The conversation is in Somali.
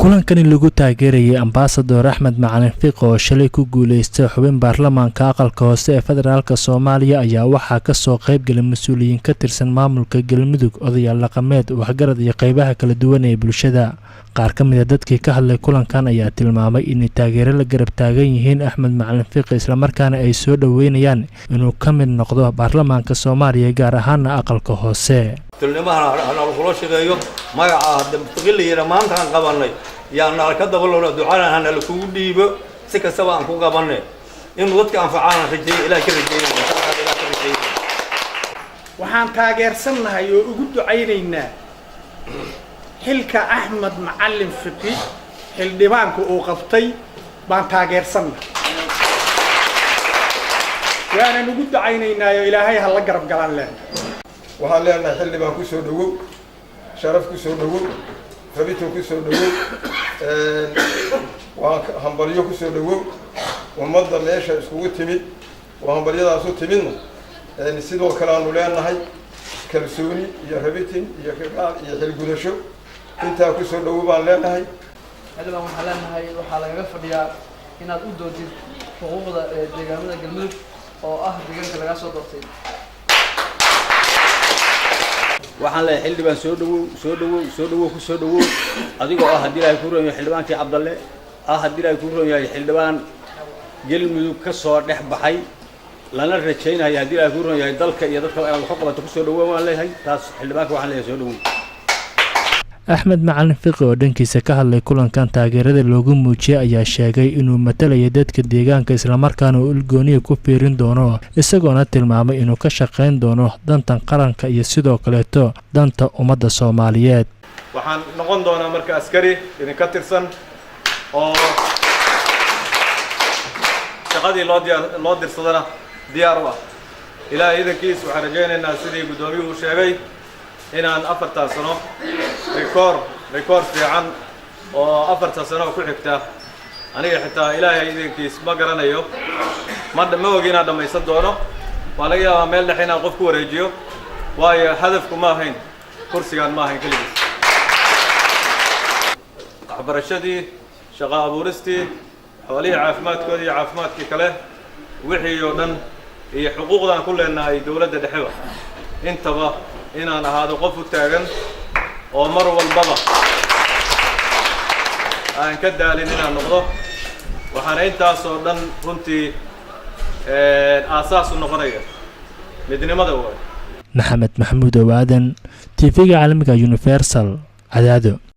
kulankani lagu taageerayay ambassador Axmed Macalin Fiqi oo shalay ku guuleystay xubin baarlamaanka aqalka hoose ee federaalka Soomaaliya ayaa waxaa ka soo qayb galay mas'uuliyiin ka tirsan maamulka Galmudug, odayaal dhaqameed, waxgarad iyo qaybaha kala duwan ee bulshada. qaar ka mid ah dadkii ka hadlay kulankan ayaa tilmaamay in taageero la garab taagan yihiin Axmed Macalin Fiqi isla markaana ay soo dhaweynayaan inuu ka mid noqdo baarlamaanka Soomaaliya gaar ahaan aqalka hoose. tilmaamaha aan kula shaqeeyo magaca Fiqi maanta aan qabanay yaana ka dabalno ducada aan la kugu dhiibo si kastaba aan ku qabanay in dadka anfacaan rajay ilaa ka rajay waxaan taageersanahay oo ugu ducaynaynaa xilka Axmed Macalin Fiqi xildhibaanku uu qabtay baan taageersanahay waana ugu ducaynaynaa ilaahay ha la garab galaan leen waxaan leenahay xildhibaan ku soo dhawow sharaf ku soo dhawow rabito ku soo dhawow waan hambalyo ku soo dhawow ummadda meesha iskugu timid waa hambalyadaas u timidna sidoo kale aanu leenahay kalsooni iyo rabitin iyo khibrad iyo xilgudasho intaa ku soo dhawow baan leenahay xildhibaan waxaan leenahay waxaa lagaga fadhiyaa inaad u doodid xuquuqda deegaanada Galmudug oo ah deegaanka laga soo doortay. waxaan leeyahay xildhibaan soo dhawow adigoo ah hadii ay ku roon yahay xildhibaankii Cabdalle hadii ay ku roon yahay xildhibaan Galmudug ka soo dhex baxay lana rajaynayo hadii ay ku roon yahay dalka iyo dadka ay wax qabato ku soo dhawow waan leeyahay taas xildhibaanka waxaan leeyahay soo dhawow. Axmed Macalin Fiqi oo dhankiisa ka hadlay kulankan taageerada loogu muujiyay ayaa sheegay inuu matalayo dadka deegaanka isla markaana uu ilgooniyo ku fiirin doono isagoona tilmaamay inuu ka shaqeyn doono danta qaranka iyo sidoo kaleeto danta ummadda Soomaaliyeed. waxaan noqon doonaa marka askari idin ka tirsan oo shaqadii loo dirsadana diyaar u ah ilaa idankiis waxaan rajaynaynaa sidii gudoomiyuhu sheegay inaan 4 sano record fiican oo 4 sano ku xigta aniga xitaa ilaahay idankiis ma garanayo ma ogi inaan dhamaysan doono waa laga yaabaa meel dhex inaan qof ku wareejiyo waayo hadafku ma ahayn kursigan ma ahayn kaligiis waxbarashadii shaqo abuuristii xoolihii caafimaadkooda iyo caafimaadkii kale wixii oo dhan iyo xuquuqdan ku leenahay dawladda dhexeba intaba inaan ahaado qof u taagan oo mar walbaba aan ka daalin inaan noqdo waxaana intaas oo dhan runtii aasaas u noqonaya midnimada Maxamed Maxamuud Owaadan TV-ga caalamiga Universal Cadaado.